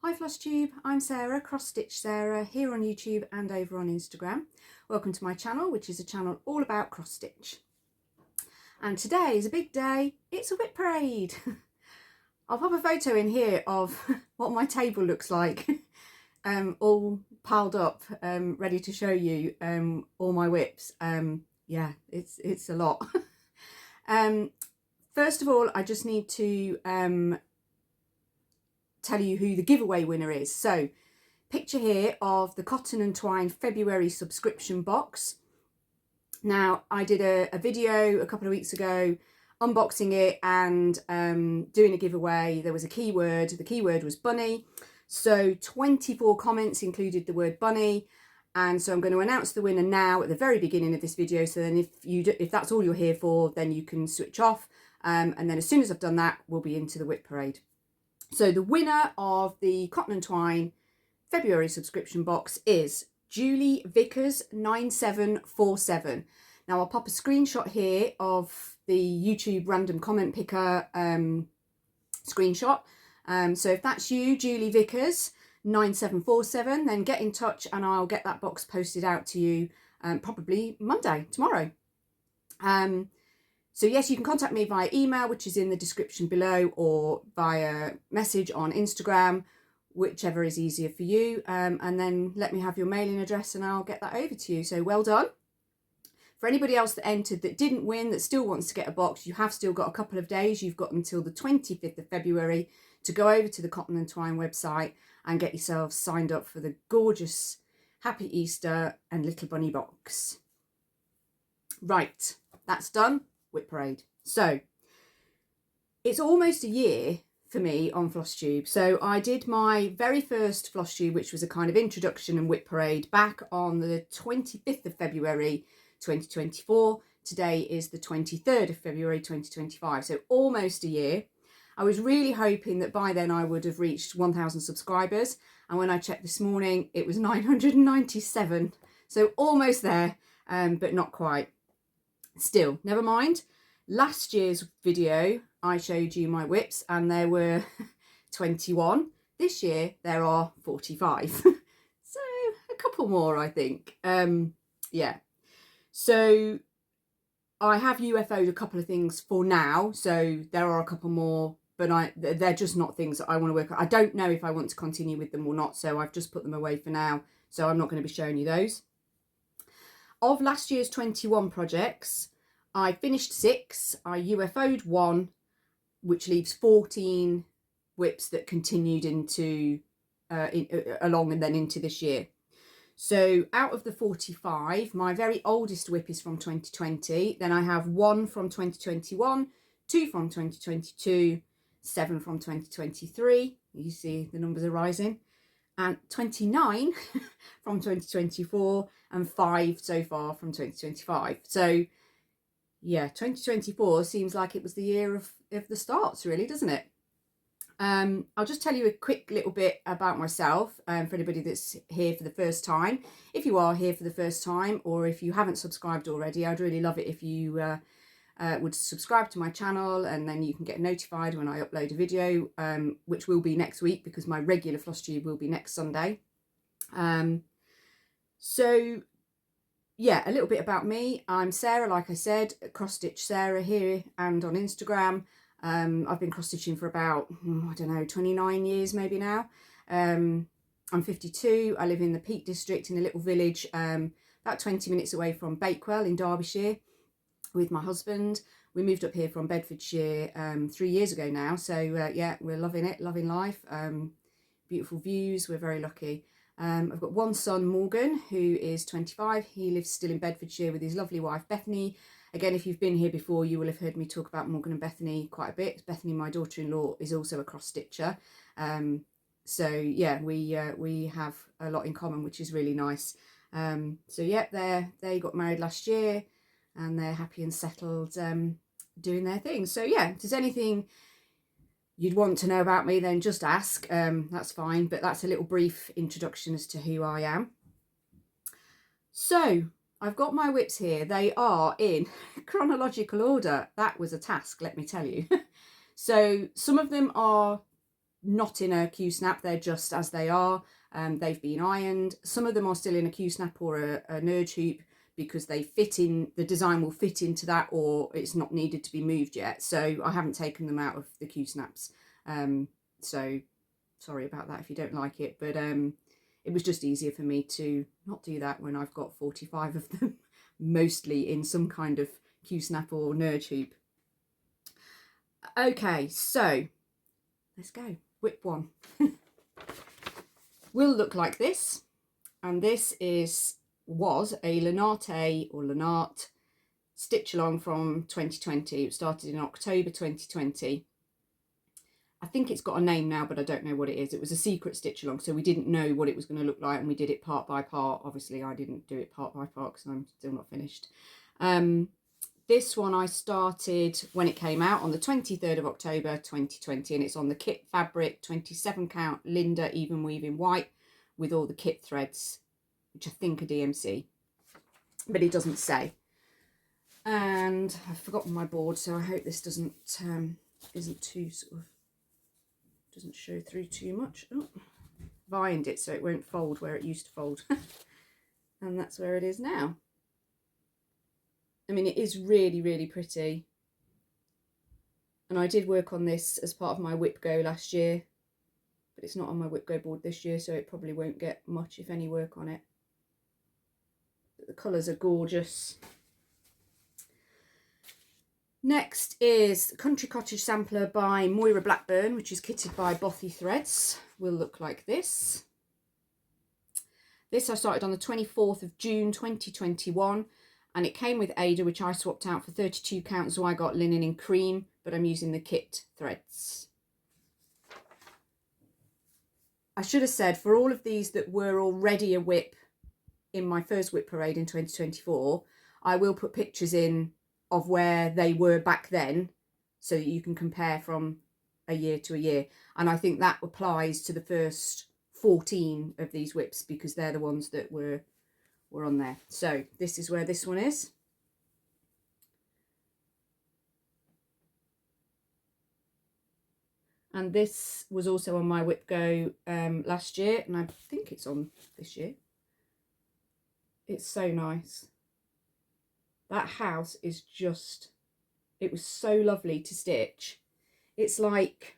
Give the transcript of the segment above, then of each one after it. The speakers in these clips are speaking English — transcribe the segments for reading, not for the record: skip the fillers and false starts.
Hi Flosstube, I'm Sarah, Cross Stitch Sarah, here on YouTube and over on Instagram. Welcome to my channel, which is a channel all about cross stitch. And today is a big day, it's a WIP parade. I'll pop a photo in here of what my table looks like, all piled up, ready to show you all my WIPs. Yeah, it's a lot. First of all, I just need to tell you who the giveaway winner is. So picture here of the Cotton and Twine February subscription box. Now I did a video a couple of weeks ago unboxing it and doing a giveaway. There was a keyword, the keyword was bunny. So 24 comments included the word bunny, and so I'm going to announce the winner now at the very beginning of this video. So then if that's all you're here for, then you can switch off, and then as soon as I've done that, we'll be into the WIP parade. So the winner of the Cotton and Twine February subscription box is Julie Vickers 9747. Now I'll pop a screenshot here of the YouTube random comment picker screenshot. So if that's you, Julie Vickers 9747, then get in touch and I'll get that box posted out to you probably Monday, tomorrow. So yes, you can contact me via email, which is in the description below, or via message on Instagram, whichever is easier for you. And then let me have your mailing address and I'll get that over to you. So well done. For anybody else that entered that didn't win, that still wants to get a box, you have still got a couple of days. You've got until the 25th of February to go over to the Cotton and Twine website and get yourselves signed up for the gorgeous Happy Easter and Little Bunny box. Right, that's done. WIP parade. So it's almost a year for me on Flosstube. So I did my very first Flosstube, which was a kind of introduction and WIP parade, back on the 25th of February 2024. Today is the 23rd of February 2025, so almost a year. I was really hoping that by then I would have reached 1,000 subscribers, and when I checked this morning it was 997, so almost there, but not quite. Still, never mind. Last year's video I showed you my WIPs and there were 21. This year there are 45. So a couple more, I think. Yeah. So I have UFO'd a couple of things for now. So there are a couple more, but they're just not things that I want to work on. I don't know if I want to continue with them or not. So I've just put them away for now. So I'm not going to be showing you those. Of last year's 21 projects, I finished 6, I UFO'd 1, which leaves 14 WIPs that continued into along and then into this year. So out of the 45, my very oldest WIP is from 2020. Then I have 1 from 2021, 2 from 2022, 7 from 2023. You see the numbers are rising. And 29 from 2024 and 5 so far from 2025. So yeah, 2024 seems like it was the year of the starts, really, doesn't it? I'll just tell you a quick little bit about myself for anybody that's here for the first time. If you are here for the first time, or if you haven't subscribed already, I'd really love it if you would subscribe to my channel, and then you can get notified when I upload a video, which will be next week because my regular Flosstube will be next Sunday. So yeah, a little bit about me. I'm Sarah, like I said, Cross Stitch Sarah here and on Instagram. I've been cross stitching for about, I don't know, 29 years maybe now. I'm 52. I live in the Peak District in a little village about 20 minutes away from Bakewell in Derbyshire with my husband. We moved up here from Bedfordshire 3 years ago now. So yeah, we're loving it, loving life. Beautiful views, we're very lucky. I've got one son, Morgan, who is 25. He lives still in Bedfordshire with his lovely wife, Bethany. Again, if you've been here before, you will have heard me talk about Morgan and Bethany quite a bit. Bethany, my daughter-in-law, is also a cross-stitcher. So yeah, we have a lot in common, which is really nice. So yeah, they got married last year and they're happy and settled doing their thing. So yeah, if there's anything you'd want to know about me, then just ask. That's fine, but that's a little brief introduction as to who I am. So I've got my WIPs here. They are in chronological order. That was a task, let me tell you. So some of them are not in a Q-snap, they're just as they are. They've been ironed. Some of them are still in a Q-snap or a nurge hoop because they fit in, the design will fit into that, or it's not needed to be moved yet. So I haven't taken them out of the Q-snaps. So sorry about that if you don't like it, but it was just easier for me to not do that when I've got 45 of them, mostly in some kind of Q-snap or nurge hoop. Okay, so let's go. WIP 1 will look like this, and this was a Lenarte or Lenart stitch along from 2020. It started in October 2020. I think it's got a name now, but I don't know what it is. It was a secret stitch along, so we didn't know what it was going to look like, and we did it part by part. Obviously, I didn't do it part by part because I'm still not finished. This one I started when it came out on the 23rd of October 2020, and it's on the kit fabric 27 count Linda even weaving white with all the kit threads, which I think are DMC, but it doesn't say. And I've forgotten my board, so I hope this doesn't isn't too sort of, doesn't show through too much. Oh, I've ironed it so it won't fold where it used to fold. And that's where it is now. I mean, it is really, really pretty. And I did work on this as part of my WIP Go last year, but it's not on my WIP Go board this year, so it probably won't get much, if any, work on it. But the colours are gorgeous. Next is Country Cottage Sampler by Moira Blackburn, which is kitted by Bothy Threads. Will look like this. This I started on the 24th of June 2021, and it came with Ada, which I swapped out for 32 count Zweigart linen in cream, but I'm using the kit threads. I should have said, for all of these that were already a WIP in my first WIP parade in 2024, I will put pictures in of where they were back then, so that you can compare from a year to a year. And I think that applies to the first 14 of these WIPs, because they're the ones that were on there. So this is where this one is. And this was also on my WIP Go last year, and I think it's on this year. It's so nice. That house is just, it was so lovely to stitch. It's like,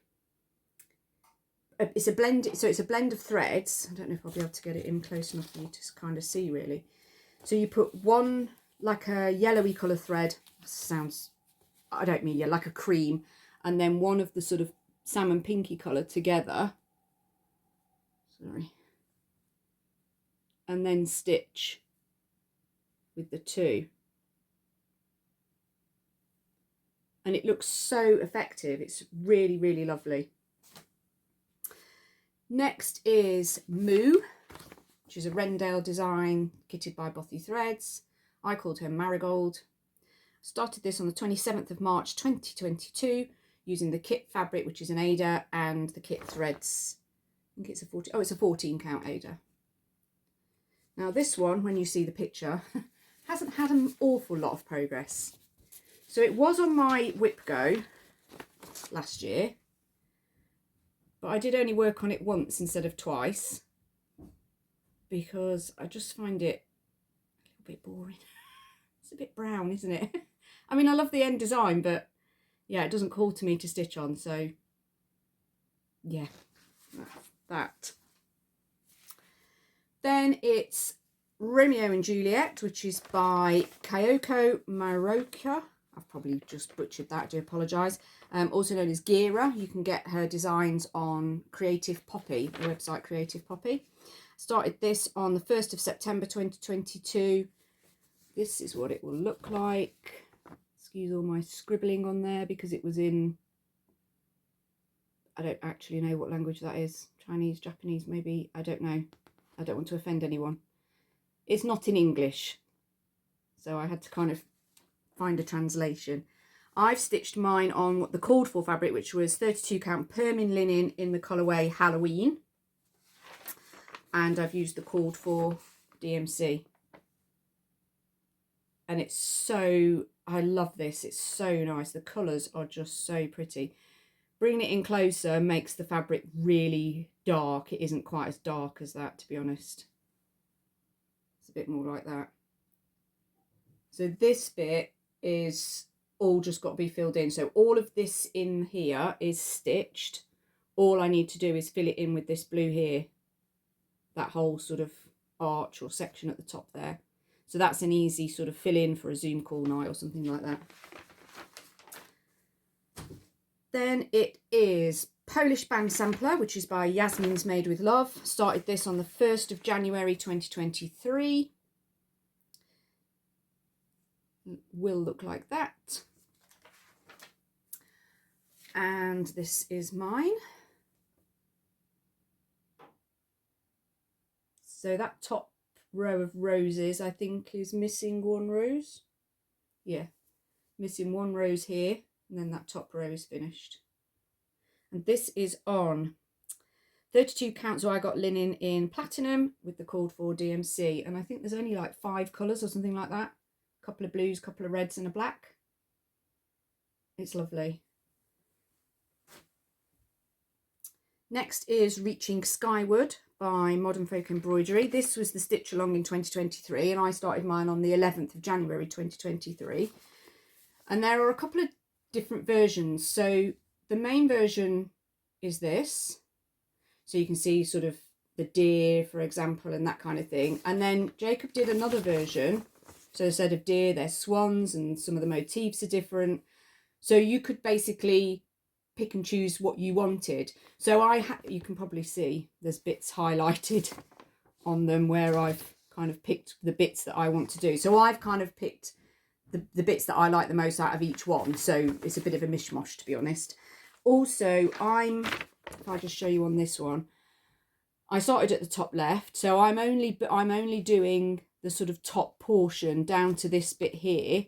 it's a blend, so it's a blend of threads. I don't know if I'll be able to get it in close enough for you to kind of see really. So you put one, like a yellowy colour thread, sounds, I don't mean, yeah, like a cream, and then one of the sort of salmon pinky colour together. Sorry. And then stitch with the two. And it looks so effective. It's really, really lovely. Next is Moo, which is a Rendale design kitted by Bothy Threads. I called her Marigold. Started this on the 27th of March 2022 using the kit fabric, which is an Ada, and the kit threads. I think it's a 14, oh, it's a 14 count Ada. Now this one, when you see the picture, hasn't had an awful lot of progress. So it was on my WIP Go last year, but I did only work on it once instead of twice, because I just find it a little bit boring. It's a bit brown, isn't it? I mean, I love the end design, but yeah, it doesn't call to me to stitch on, so yeah, that. Then it's Romeo and Juliet, which is by Kyoko Maroka. I've probably just butchered that, I do apologise. Also known as Gira. You can get her designs on Creative Poppy, the website Creative Poppy. Started this on the 1st of September 2022. This is what it will look like. Excuse all my scribbling on there because it was in, I don't actually know what language that is. Chinese, Japanese, maybe, I don't know. I don't want to offend anyone. It's not in English, so I had to kind of find a translation. I've stitched mine on what the called for fabric, which was 32 count Permin linen in the colourway Halloween, and I've used the called for DMC, and it's so, I love this, it's so nice. The colours are just so pretty. bringing it in closer makes the fabric really dark. It isn't quite as dark as that, to be honest. It's a bit more like that. So this bit is all just got to be filled in. So all of this in here is stitched. All I need to do is fill it in with this blue here, that whole sort of arch or section at the top there. So that's an easy sort of fill in for a Zoom call night or something like that. Then it is Polish Band Sampler, which is by Yasmin's Made with Love. Started this on the 1st of January 2023. Will look like that. And this is mine. So that top row of roses, I think, is missing one rose. Yeah, missing one rose here, and then that top row is finished. And this is on 32 count, so I got linen in platinum with the called for DMC, and I think there's only like 5 colours or something like that. A couple of blues, a couple of reds and a black. It's lovely. Next is Reaching Skyward by Modern Folk Embroidery. This was the stitch along in 2023, and I started mine on the 11th of January 2023. And there are a couple of different versions. So the main version is this. So you can see sort of the deer, for example, and that kind of thing. And then Jacob did another version. So instead of deer, there's swans, and some of the motifs are different. So you could basically pick and choose what you wanted. So you can probably see there's bits highlighted on them where I've kind of picked the bits that I want to do. So I've kind of picked the bits that I like the most out of each one. So it's a bit of a mishmash, to be honest. Also, if I just show you on this one, I started at the top left. So I'm only doing the sort of top portion down to this bit here.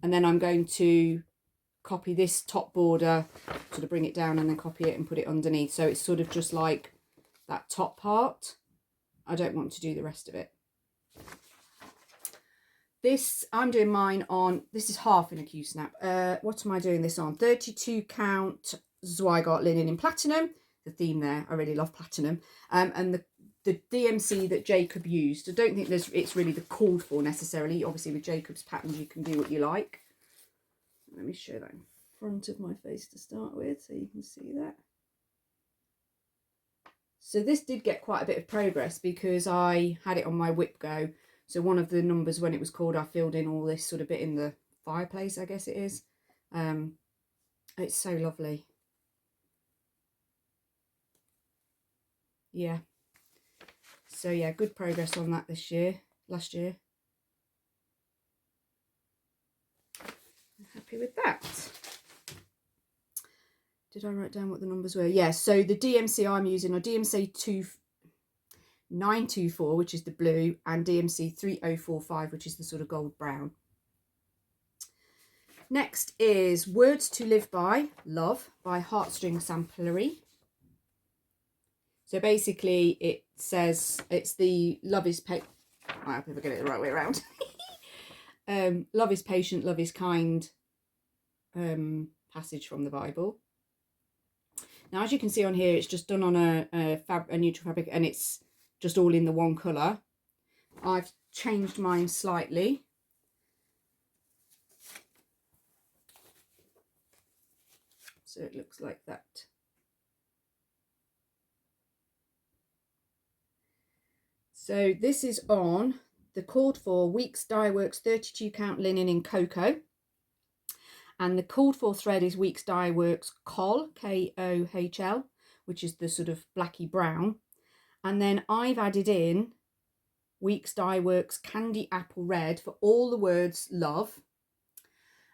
And then I'm going to copy this top border, sort of bring it down and then copy it and put it underneath. So it's sort of just like that top part. I don't want to do the rest of it. This, I'm doing mine on, this is half in a Q-snap. What am I doing this on? 32 count Zweigart linen in platinum. The theme there, I really love platinum. And the DMC that Jacob used. I don't think it's really the called for necessarily. Obviously with Jacob's patterns you can do what you like. Let me show that in front of my face to start with so you can see that. So this did get quite a bit of progress because I had it on my WIP Go. So one of the numbers when it was called, I filled in all this sort of bit in the fireplace, I guess it is. It's so lovely. Yeah. So yeah, good progress on that last year. I'm happy with that. Did I write down what the numbers were? Yeah, so the DMC I'm using are DMC 924, which is the blue, and DMC 3045, which is the sort of gold brown. Next is Words to Live By, Love, by Heartstring Samplery. So basically it says, it's the love is patient, I hope I get it the right way around. Love is patient, love is kind passage from the Bible. Now, as you can see on here, it's just done on a neutral fabric, and it's just all in the one colour. I've changed mine slightly. So it looks like that. So this is on the called for Weeks Dye Works 32 count linen in cocoa. And the called for thread is Weeks Dye Works Kohl, K-O-H-L, which is the sort of blacky brown. And then I've added in Weeks Dye Works Candy Apple Red for all the words love.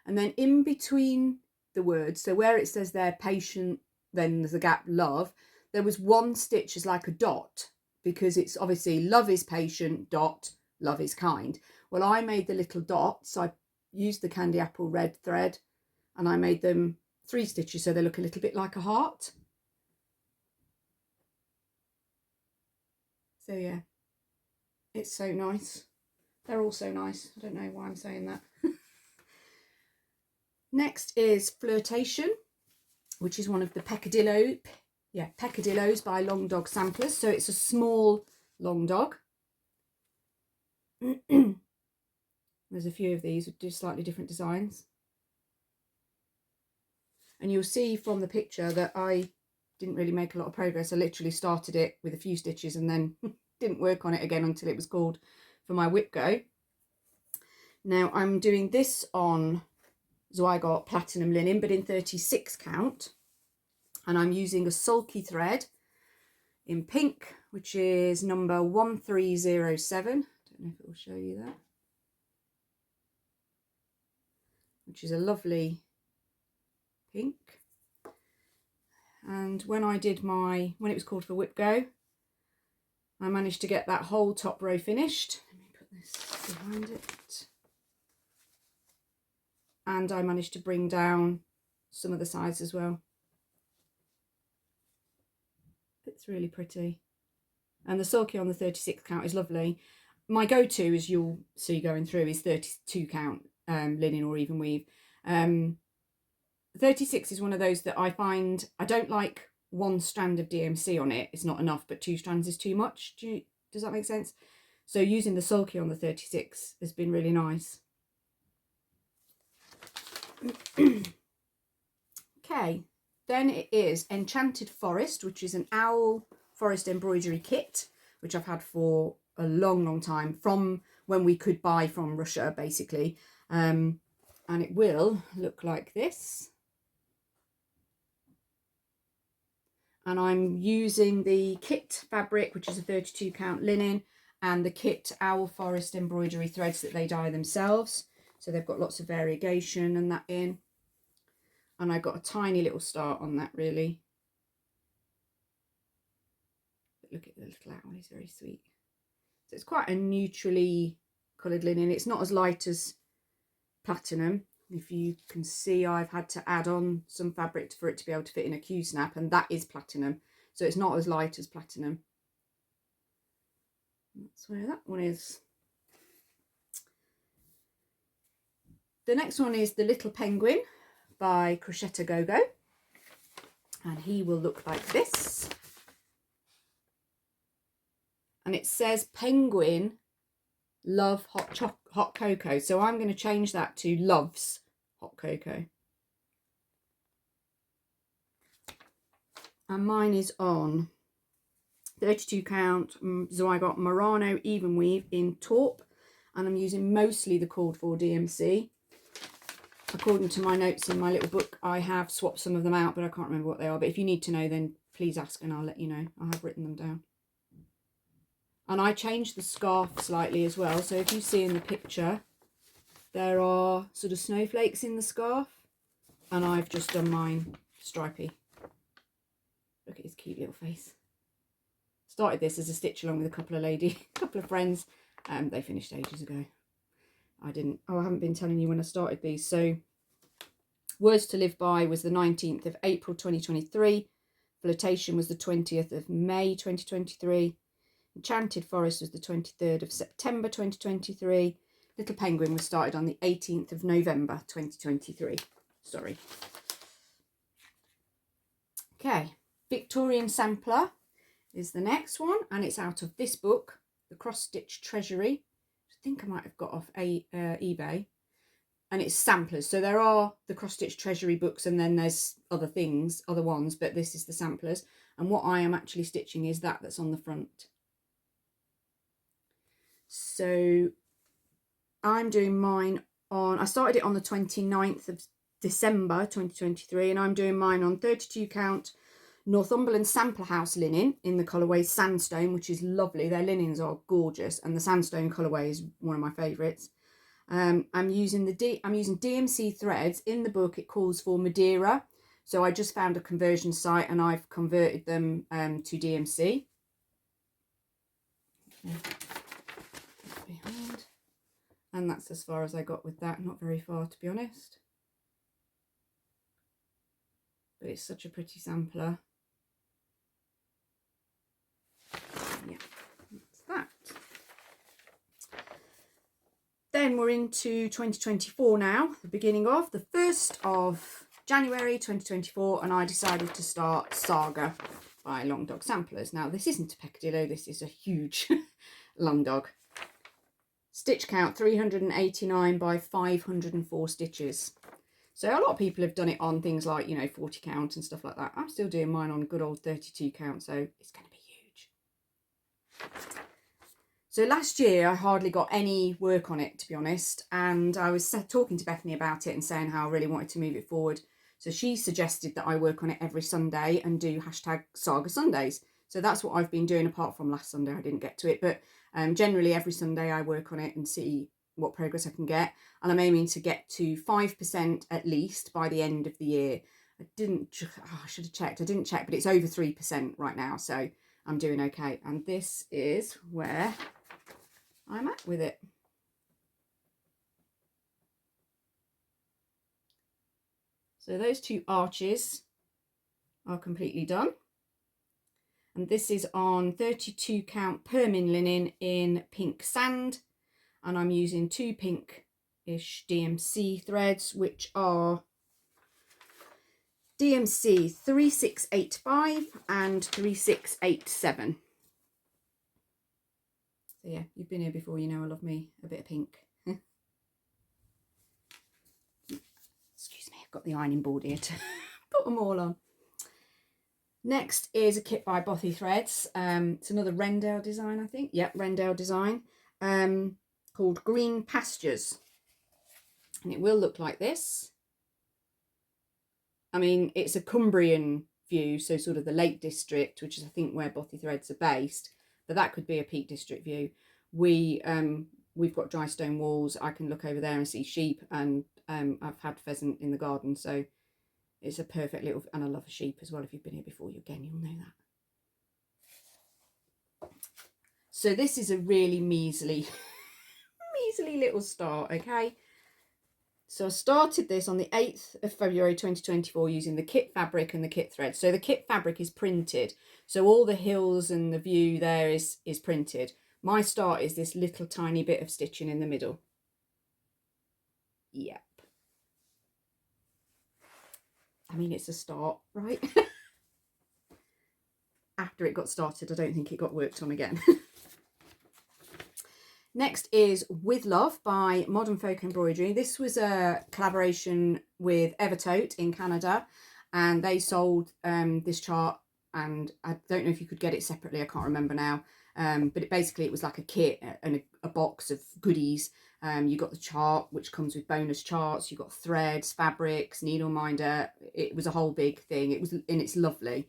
And then in between the words, so where it says there patient, then there's a gap love, there was one stitch as like a dot, because it's obviously love is patient, dot, love is kind. Well, I made the little dots. I used the Candy Apple Red thread and I made them 3 stitches so they look a little bit like a heart. So yeah, it's so nice. They're all so nice. I don't know why I'm saying that. Next is Flirtation which is one of the peccadillos by Long Dog Samplers. So it's a small long dog. There's a few of these with just slightly different designs. And you'll see from the picture that I didn't really make a lot of progress. I literally started it with a few stitches and then didn't work on it again until it was called for my WIP Go. Now I'm doing this on Zweigart Platinum linen, but in 36 count. And I'm using a sulky thread in pink, which is number 1307. Don't know if it will show you that. Which is a lovely pink. And when it was called for WIP Go, I managed to get that whole top row finished. Let me put this behind it. And I managed to bring down some of the sides as well. It's really pretty. And the sulky on the 36 count is lovely. My go-to, as you'll see going through, is 32 count linen or even weave. 36 is one of those that I find I don't like one strand of DMC on it. It's not enough, but 2 strands is too much. Does that make sense? So using the sulky on the 36 has been really nice. Okay, then it is Enchanted Forest, which is an owl forest embroidery kit, which I've had for a long time, from when we could buy from Russia, basically. And it will look like this. And I'm using the kit fabric, which is a 32 count linen, and the kit owl forest embroidery threads that they dye themselves. So they've got lots of variegation and that in. And I got a tiny little start on that, really. But look at the little owl, he's very sweet. So it's quite a neutrally coloured linen. It's not as light as platinum. If you can see, I've had to add on some fabric for it to be able to fit in a Q-snap, and that is platinum. So it's not as light as platinum. That's where that one is. The next one is The Little Penguin by Crochetta Go-Go, and he will look like this. And it says Penguin love hot cocoa, so I'm going to change that to loves hot cocoa. And mine is on 32 count Zweigart Murano even weave in taupe, and I'm using mostly the called for DMC. According to my notes in my little book, I have swapped some of them out, but I can't remember what they are. But if you need to know, then please ask and I'll let you know. I have written them down. And I changed the scarf slightly as well. So if you see in the picture, there are sort of snowflakes in the scarf. And I've just done mine stripy. Look at his cute little face. Started this as a stitch along with a couple of friends. They finished ages ago. I haven't been telling you when I started these. So Words to Live By was the 19th of April 2023. Flirtation was the 20th of May 2023. Enchanted Forest was the 23rd of September 2023. Little Penguin was started on the 18th of November 2023. Sorry. Okay, Victorian Sampler is the next one, and it's out of this book, The Cross Stitch Treasury. I think I might have got off eBay. And it's samplers. So there are the Cross Stitch Treasury books, and then there's other ones, but this is the samplers. And what I am actually stitching is that's on the front. So I'm doing mine on, I started it on the 29th of December 2023, and I'm doing mine on 32 count Northumberland Sampler House linen in the colourway Sandstone, which is lovely. Their linens are gorgeous, and the Sandstone colourway is one of my favourites. I'm using DMC threads. In the book it calls for Madeira, so I just found a conversion site and I've converted them to DMC. Behind. And that's as far as I got with that. Not very far, to be honest, but it's such a pretty sampler. Yeah, that's that. Then we're into 2024 now, the beginning of the 1st of January 2024, and I decided to start Saga by Long Dog Samplers. Now, this isn't a peccadillo, this is a huge long dog. Stitch count 389 by 504 stitches. So a lot of people have done it on things like, you know, 40 count and stuff like that. I'm still doing mine on good old 32 count, so it's going to be huge. So last year I hardly got any work on it, to be honest, and I was talking to Bethany about it and saying how I really wanted to move it forward. So she suggested that I work on it every Sunday and do #Saga Sundays. So that's what I've been doing, apart from last Sunday I didn't get to it, but generally every Sunday I work on it and see what progress I can get, and I'm aiming to get to 5% at least by the end of the year. I should have checked. I didn't check, but it's over 3% right now, so I'm doing okay. And this is where I'm at with it. So those two arches are completely done. And this is on 32 count Permin linen in pink sand. And I'm using 2 pink-ish DMC threads, which are DMC 3685 and 3687. So yeah, you've been here before, you know I love me a bit of pink. Excuse me, I've got the ironing board here to put them all on. Next is a kit by Bothy Threads. It's another Rendell design, I think. Yep, Rendell design. Called Green Pastures, and it will look like this. I mean, it's a Cumbrian view, so sort of the Lake District, which is I think where Bothy Threads are based, but that could be a Peak District view. We've got dry stone walls. I can look over there and see sheep, and I've had pheasant in the garden, so it's a perfect little, and I love a sheep as well. If you've been here before, you'll know that. So this is a really measly little start, okay? So I started this on the 8th of February 2024 using the kit fabric and the kit thread. So the kit fabric is printed, so all the hills and the view there is printed. My start is this little tiny bit of stitching in the middle. Yep. I mean, it's a start, right? After it got started, I don't think it got worked on again. Next is With Love by Modern Folk Embroidery. This was a collaboration with Evertote in Canada, and they sold this chart, and I don't know if you could get it separately, I can't remember now, but it was like a kit and a box of goodies. You got the chart, which comes with bonus charts, you got threads, fabrics, needle minder. It was a whole big thing. It's lovely.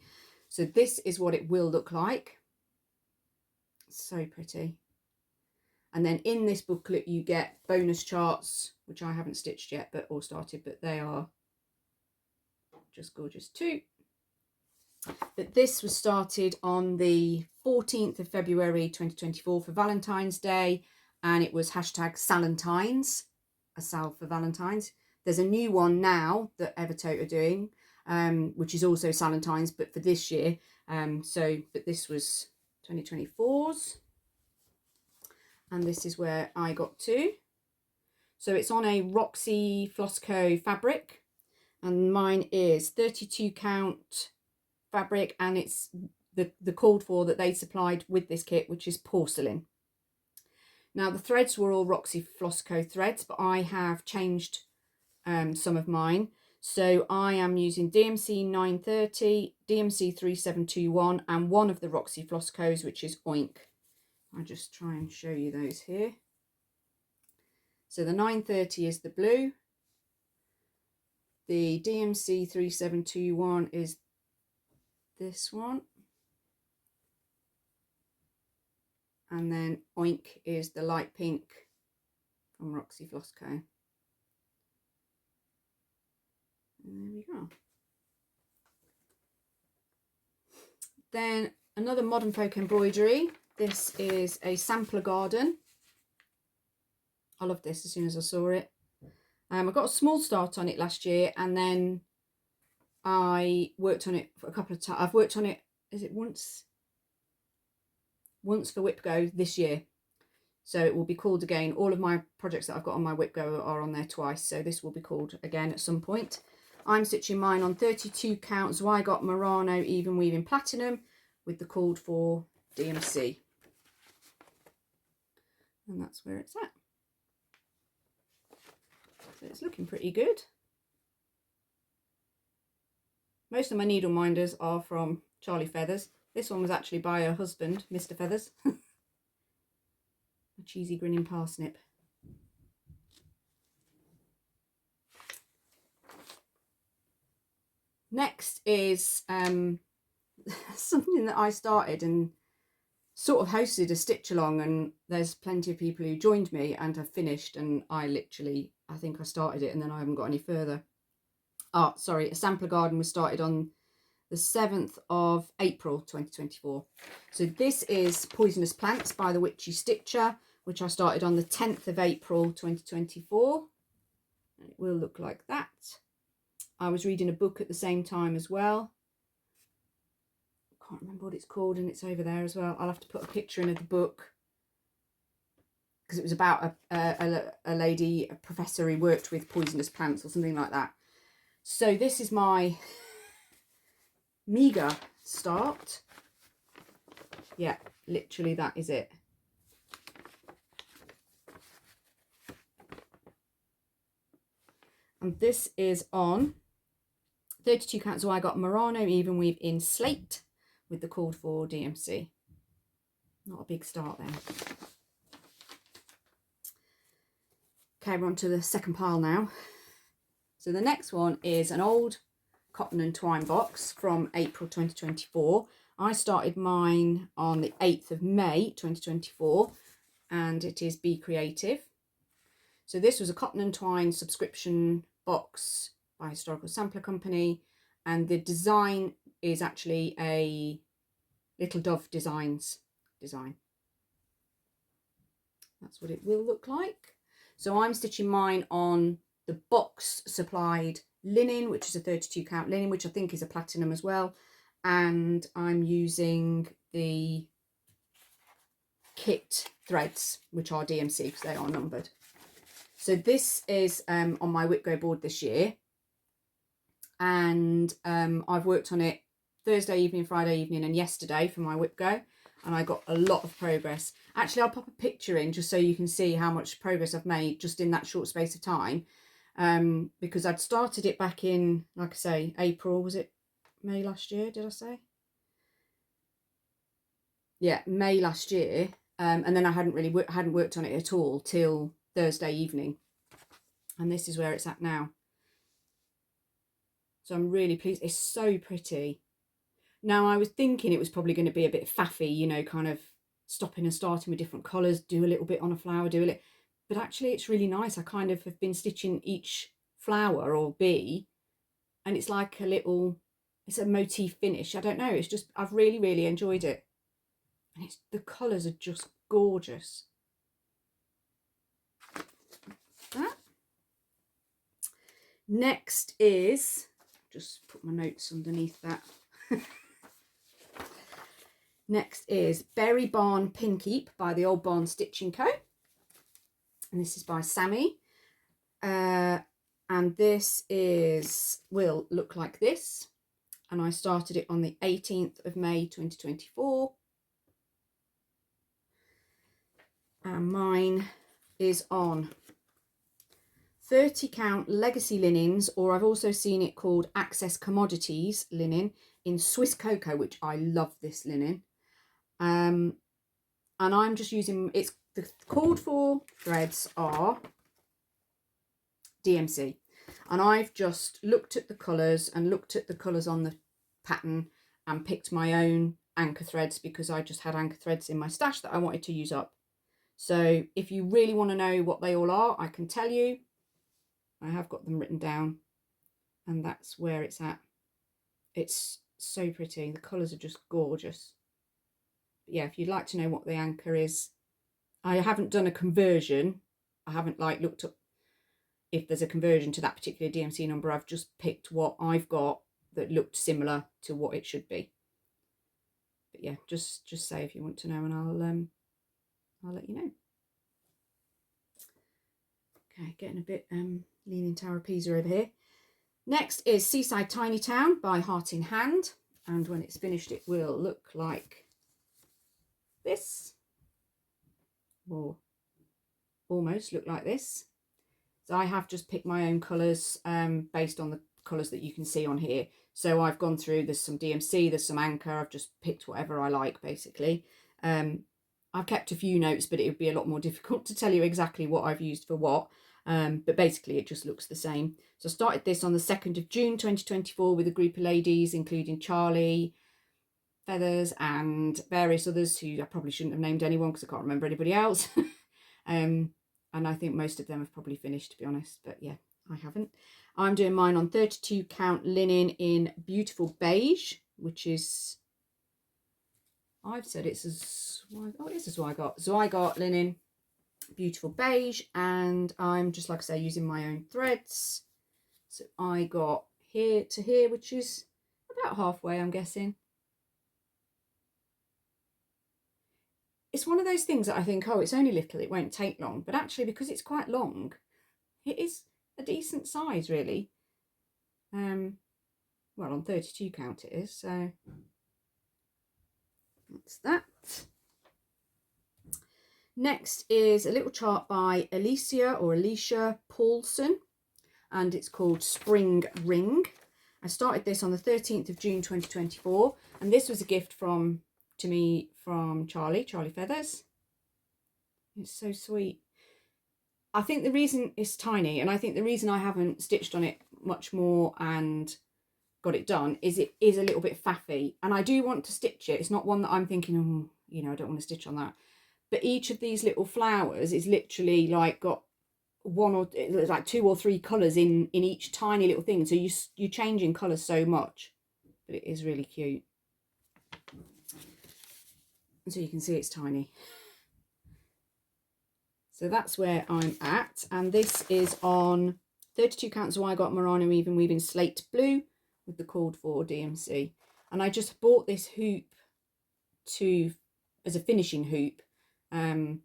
So this is what it will look like. So pretty. And then in this booklet you get bonus charts, which I haven't stitched yet, or started, but they are just gorgeous too. But this was started on the 14th of February 2024 for Valentine's Day, and it was #Salentines, a sal for Valentine's. There's a new one now that Evertote are doing, which is also Salentines, but for this year. But this was 2024's. And this is where I got to. So it's on a Roxy Flosco fabric, and mine is 32 count fabric, and it's the called for that they supplied with this kit, which is porcelain. Now the threads were all Roxy Flosco threads, but I have changed some of mine. So I am using DMC 930, DMC 3721, and one of the Roxy Floscos, which is Oink. I'll just try and show you those here. So the 930 is the blue. The DMC 3721 is this one. And then Oink is the light pink from Roxy Flosco. And there we go. Then another Modern Folk Embroidery. This is a sampler garden. I loved this as soon as I saw it. I got a small start on it last year, and then I worked on it for a couple of times. I've worked on it, is it once? Once for WIP Go this year. So it will be called again. All of my projects that I've got on my WIP Go are on there twice. So this will be called again at some point. I'm stitching mine on 32 count Zweigart Murano even weaving platinum with the called for DMC. And that's where it's at. So it's looking pretty good. Most of my needle minders are from Charlie Feathers. This one was actually by her husband, Mr. Feathers. A cheesy grinning parsnip. Next is something that I started and sort of hosted a stitch along, and there's plenty of people who joined me and have finished, and I think I started it and then I haven't got any further. Oh, sorry, a sampler garden was started on the 7th of April 2024. So this is Poisonous Plants by the Witchy Stitcher, which I started on the 10th of April 2024. And it will look like that. I was reading a book at the same time as well. I can't remember what it's called, and it's over there as well. I'll have to put a picture in of the book, because it was about a lady, a professor who worked with poisonous plants or something like that. So this is my meagre start. Yeah, literally that is it. And this is on 32 count Zweigart Murano even weave in slate with the called for DMC. Not a big start then. Okay, we're on to the second pile now. So the next one is an old cotton and twine box from April 2024. I started mine on the 8th of May 2024, and it is Be Creative. So this was a cotton and twine subscription box by Historical Sampler Company, and the design is actually a Little Dove Designs design. That's what it will look like. So I'm stitching mine on the box supplied linen, which is a 32 count linen, which I think is a platinum as well, and I'm using the kit threads, which are DMC because they are numbered. So this is on my WIP Go board this year, and I've worked on it Thursday evening, Friday evening and yesterday for my WIP Go, and I got a lot of progress. Actually, I'll pop a picture in just so you can see how much progress I've made just in that short space of time, because I'd started it back in, like I say, April. Was it May last year, did I say? Yeah, May last year, and then I hadn't worked on it at all till Thursday evening, and this is where it's at now. So I'm really pleased. It's so pretty. Now, I was thinking it was probably going to be a bit faffy, you know, kind of stopping and starting with different colours, do a little bit on a flower, do a little, but actually it's really nice. I kind of have been stitching each flower or bee, and it's like a little, it's a motif finish. I don't know, it's just, I've really, really enjoyed it. And it's, the colours are just gorgeous. That. Next is, just put my notes underneath that. Next is Berry Barn Pin Keep by the Old Barn Stitching Co. And this is by Sammy. And this will look like this. And I started it on the 18th of May 2024. And mine is on 30 count Legacy linens, or I've also seen it called Access Commodities linen in Swiss Cocoa, which I love this linen. And I'm just using, it's the called for threads are DMC, and I've just looked at the colours and looked at the colours on the pattern and picked my own anchor threads, because I just had anchor threads in my stash that I wanted to use up. So if you really want to know what they all are, I can tell you. I have got them written down, and that's where it's at. It's so pretty. The colours are just gorgeous. But yeah, if you'd like to know what the anchor is, I haven't done a conversion. I haven't like looked up if there's a conversion to that particular DMC number. I've just picked what I've got that looked similar to what it should be. But yeah, just say if you want to know, and I'll let you know. Okay, getting a bit leaning Tower Pisa over here. Next is Seaside Tiny Town by Heart in Hand, and when it's finished it will look like this, or almost look like this. So I have just picked my own colours based on the colours that you can see on here. So I've gone through, there's some DMC, there's some Anchor, I've just picked whatever I like basically. I've kept a few notes, but it would be a lot more difficult to tell you exactly what I've used for what. But basically it just looks the same. So I started this on the 2nd of June 2024 with a group of ladies, including Charlie, Feathers and various others who I probably shouldn't have named anyone because I can't remember anybody else. And I think most of them have probably finished, to be honest, but yeah, I haven't. I'm doing mine on 32 count linen in beautiful beige, which is, I've said it's as, oh, it is a Zweigart linen, beautiful beige, and I'm just, like I say, using my own threads. So I got here to here, which is about halfway, I'm guessing. It's one of those things that I think, oh, it's only little, it won't take long. But actually, because it's quite long, it is a decent size, really. Well, on 32 count it is, so that's that. Next is a little chart by Alicia Paulson, and it's called Spring Ring. I started this on the 13th of June 2024, and this was a gift to me from Charlie Feathers. It's so sweet. I think the reason it's tiny, and I think the reason I haven't stitched on it much more and got it done, is it is a little bit faffy, and I do want to stitch it. It's not one that I'm thinking, oh, you know, I don't want to stitch on that. But each of these little flowers is literally like got one or like 2 or 3 colours in each tiny little thing. So you're changing colours so much, but it is really cute. And so you can see it's tiny. So that's where I'm at. And this is on 32 count Zweigart Merino Even Weaving Slate Blue with the called for DMC. And I just bought this hoop as a finishing hoop. And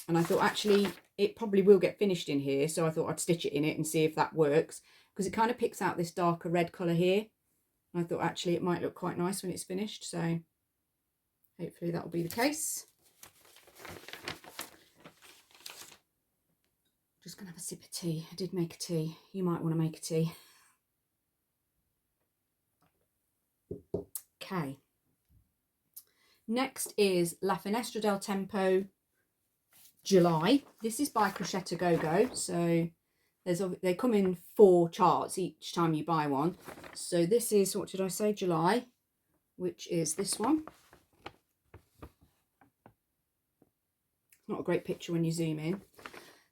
I thought actually it probably will get finished in here. So I thought I'd stitch it in it and see if that works. Because it kind of picks out this darker red colour here. And I thought actually it might look quite nice when it's finished. So hopefully that will be the case. Just going to have a sip of tea. I did make a tea. You might want to make a tea. Okay. Next is La Finestra del Tempo July. This is by Crochet Go Go. So they come in 4 charts each time you buy one. So this is, what did I say, July, which is this one. Not a great picture when you zoom in.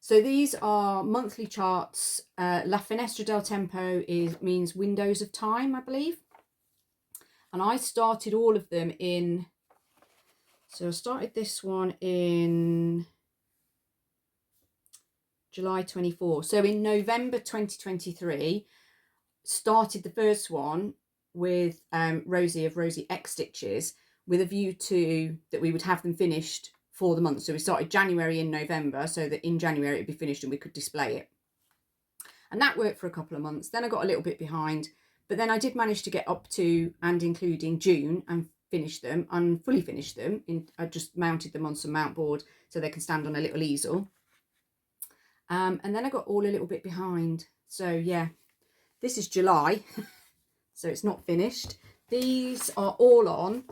So these are monthly charts. La Finestra del Tempo means windows of time, I believe. And I started all of them in, so I started this one in July 24. So in November 2023, started the first one with Rosie of Rosie X Stitches, with a view to that we would have them finished for the month. So we started January in November, so that in January it'd be finished and we could display it. And that worked for a couple of months. Then I got a little bit behind, but then I did manage to get up to and including June and finish them and fully finish them. I just mounted them on some mount board so they can stand on a little easel. And then I got all a little bit behind. So yeah, this is July, so it's not finished. These are all on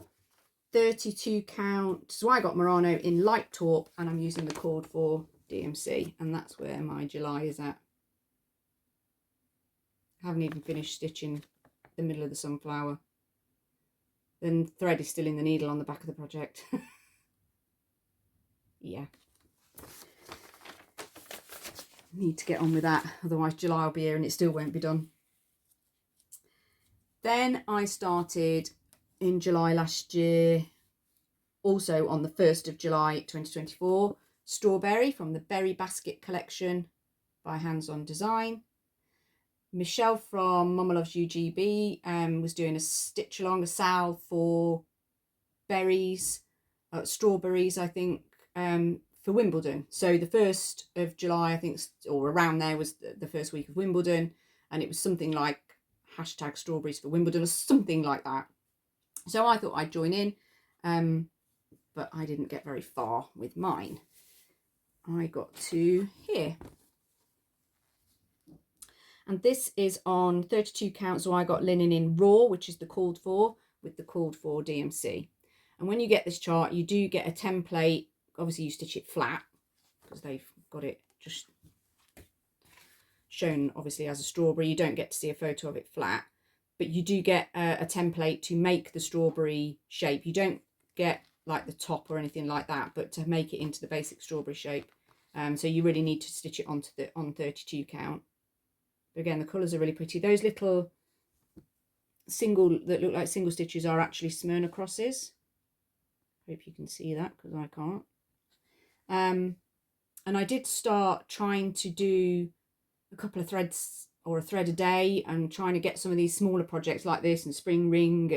32 count Zweigart Merino in light taupe, and I'm using the cord for DMC, and that's where my July is at. I haven't even finished stitching the middle of the sunflower. The thread is still in the needle on the back of the project. Yeah. Need to get on with that, otherwise July will be here and it still won't be done. Then I started in July last year, also on the 1st of July 2024, Strawberry from the Berry Basket collection by Hands On Design. Michelle from Mama Loves UGB was doing a stitch along, a salve for berries, strawberries, I think, for Wimbledon. So the 1st of July, I think, or around there, was the first week of Wimbledon. and it was something like hashtag strawberries for Wimbledon or something like that. So I thought I'd join in, but I didn't get very far with mine. I got to here. And this is on 32 count, so I got linen in raw, which is the called for, with the called for DMC. And when you get this chart, you do get a template. Obviously you stitch it flat because they've got it just shown obviously as a strawberry. You don't get to see a photo of it flat, but you do get a template to make the strawberry shape. You don't get like the top or anything like that, but to make it into the basic strawberry shape. So you really need to stitch it on 32 count. But again, the colours are really pretty. Those little that look like single stitches are actually Smyrna crosses. Hope you can see that because I can't. And I did start trying to do a couple of threads or a thread a day and trying to get some of these smaller projects like this and Spring Ring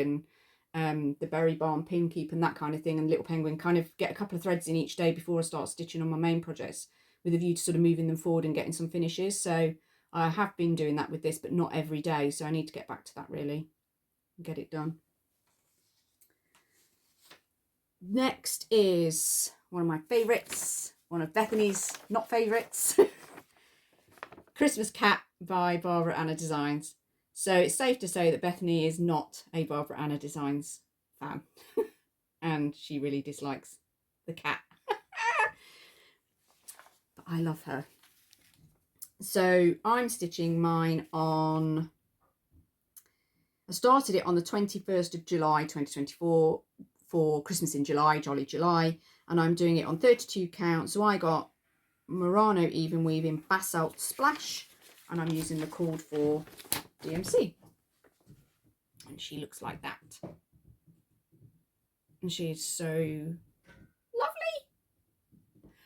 and the Berry Barn Pin Keep and that kind of thing, and Little Penguin, kind of get a couple of threads in each day before I start stitching on my main projects with a view to sort of moving them forward and getting some finishes. So I have been doing that with this, but not every day. So I need to get back to that really and get it done. Next is one of my favourites, one of Bethany's not favourites, Christmas Cat by Barbara Anna Designs. So it's safe to say that Bethany is not a Barbara Anna Designs fan and she really dislikes the cat. But I love her. So I'm stitching mine on, I started it on the 21st of July 2024 for Christmas in July, Jolly July, and I'm doing it on 32 count. So I got Murano even weave in Basalt Splash, and I'm using the called for DMC, and she looks like that, and she is so lovely.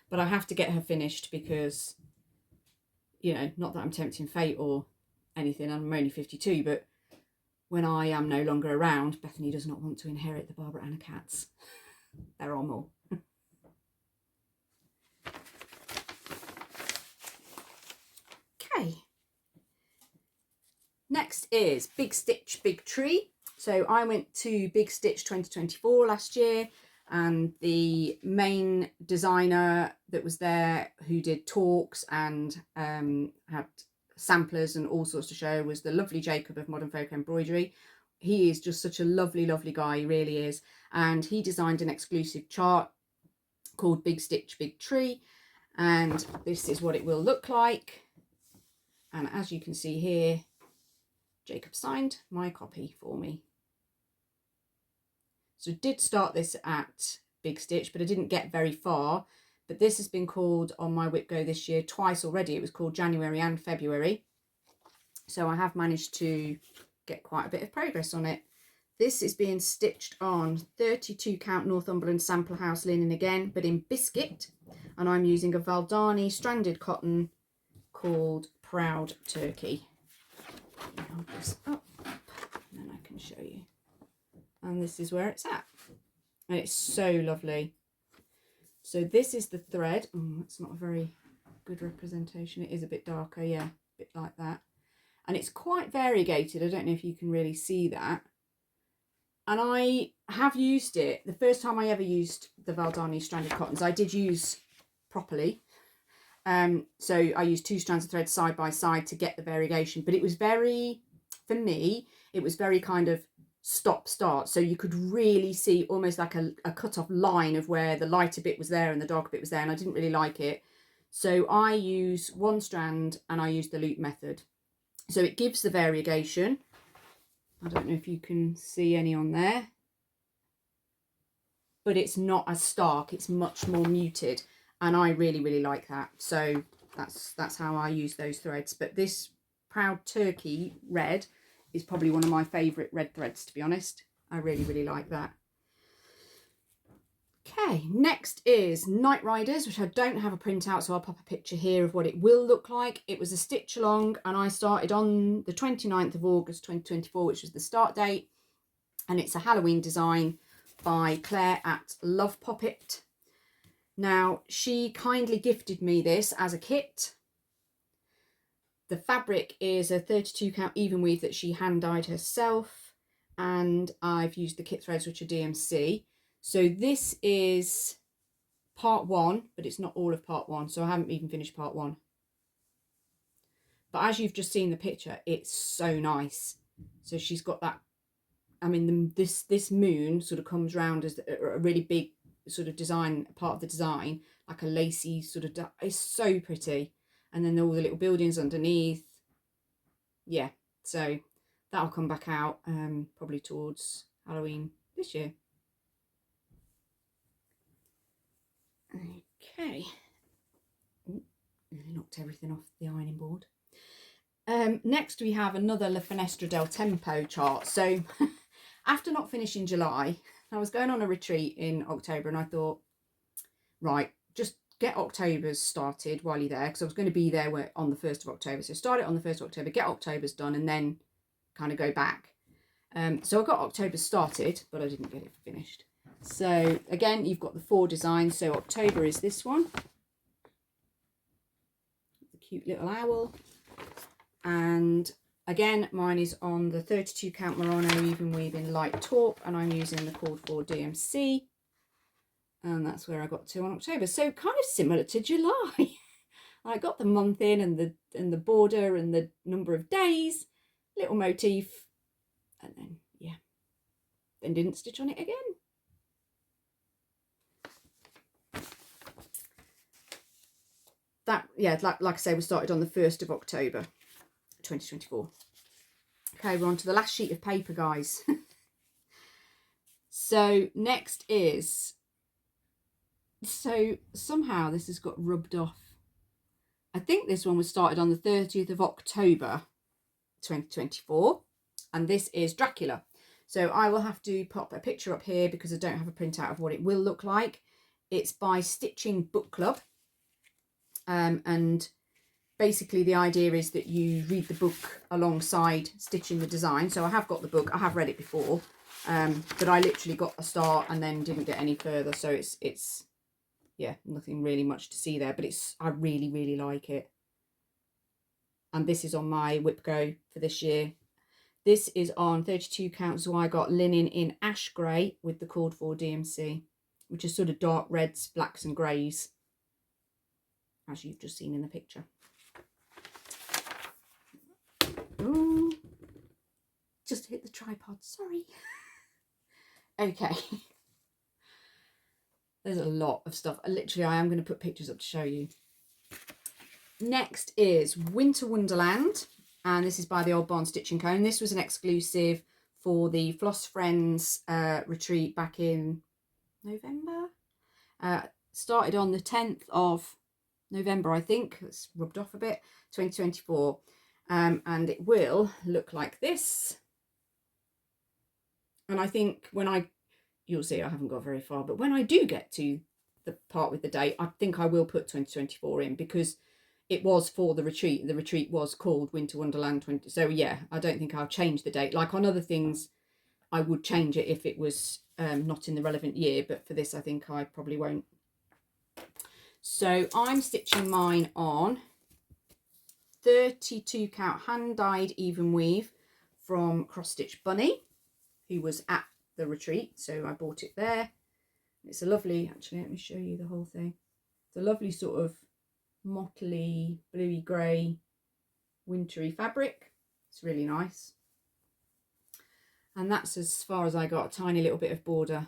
But I have to get her finished because, you know, not that I'm tempting fate or anything, I'm only 52, but when I am no longer around, Bethany does not want to inherit the Barbara Anna cats. There are more. Okay. Next is Big Stitch Big Tree. So I went to Big Stitch 2024 last year, and the main designer that was there who did talks and had samplers and all sorts to show was the lovely Jacob of Modern Folk Embroidery. He is just such a lovely, lovely guy, he really is. And he designed an exclusive chart called Big Stitch Big Tree, and this is what it will look like. And as you can see here, Jacob signed my copy for me. So I did start this at Big Stitch, but I didn't get very far. But this has been called on my WIP Go this year twice already. It was called January and February. So I have managed to get quite a bit of progress on it. This is being stitched on 32 count Northumberland Sample House linen again, but in biscuit. And I'm using a Valdani stranded cotton called Proud Turkey. Hold this up and then I can show you. And this is where it's at. And it's so lovely. So this is the thread. Oh, it's not a very good representation. It is a bit darker, yeah, a bit like that. And it's quite variegated. I don't know if you can really see that. And I have used it. The first time I ever used the Valdani stranded cottons, I did use properly. So I used 2 strands of thread side by side to get the variegation. But it was very, for me, it was very kind of stop-start. So you could really see almost like a cut-off line of where the lighter bit was there and the darker bit was there. And I didn't really like it. So I use 1 strand and I use the loop method. So it gives the variegation. I don't know if you can see any on there, but it's not as stark. It's much more muted, and I really, really like that. So that's how I use those threads. But this Proud Turkey red is probably one of my favourite red threads, to be honest. I really, really like that. Okay, next is Night Riders, which I don't have a printout, so I'll pop a picture here of what it will look like. It was a stitch along, and I started on the 29th of August 2024, which was the start date. And it's a Halloween design by Claire at Love Poppet. Now, she kindly gifted me this as a kit, The fabric is a 32 count even weave that she hand dyed herself, and I've used the kit threads, which are DMC. So this is part 1, but it's not all of part 1, so I haven't even finished part 1. But as you've just seen the picture, it's so nice. So she's got that, I mean, this moon sort of comes round as a really big sort of design, part of the design, like a lacy sort of, it's so pretty. And then all the little buildings underneath. Yeah, so that'll come back out probably towards Halloween this year. Okay. Ooh, nearly knocked everything off the ironing board. Next we have another La Finestra del Tempo chart. So after not finishing July, I was going on a retreat in October, and I thought, right, just get October's started while you're there, because I was going to be there on the 1st of October. So start it on the 1st of October, get October's done, and then kind of go back. So I got October's started, but I didn't get it finished. So again, you've got the 4 designs. So October is this one, the cute little owl. And again, mine is on the 32 count Murano even weave in light taupe, and I'm using the called for DMC, and that's where I got to on October. So kind of similar to July. I got the month in, and the border and the number of days, little motif, and then yeah, then didn't stitch on it again. That, yeah, like I say, we started on the 1st of October 2024. Okay, we're on to the last sheet of paper, guys. So next is, so somehow this has got rubbed off. I think this one was started on the 30th of October 2024, and this is Dracula. So I will have to pop a picture up here because I don't have a printout of what it will look like. It's by Stitching Book Club, and basically the idea is that you read the book alongside stitching the design. So I have got the book, I have read it before, but I literally got a start and then didn't get any further. So it's yeah, nothing really much to see there, but I really like it. And this is on my WIP Go for this year. This is on 32 count, so I got linen in ash grey with the called for DMC, which is sort of dark reds, blacks and greys, as you've just seen in the picture. Ooh, just hit the tripod, sorry. Okay. There's a lot of stuff. Literally, I am going to put pictures up to show you. Next is Winter Wonderland, and this is by the Old Barn Stitching Co. And this was an exclusive for the Floss Friends retreat back in November. Started on the 10th of November, I think. It's rubbed off a bit. 2024. And it will look like this. And I think you'll see I haven't got very far, but when I do get to the part with the date, I think I will put 2024 in, because it was for the retreat. The retreat was called Winter Wonderland 20. So yeah, I don't think I'll change the date. Like on other things, I would change it if it was not in the relevant year, but for this, I think I probably won't. So I'm stitching mine on 32 count hand dyed even weave from Cross Stitch Bunny, who was at the retreat, so I bought it there. It's a lovely, actually let me show you the whole thing. It's a lovely sort of mottly bluey grey wintry fabric. It's really nice, and that's as far as I got. A tiny little bit of border.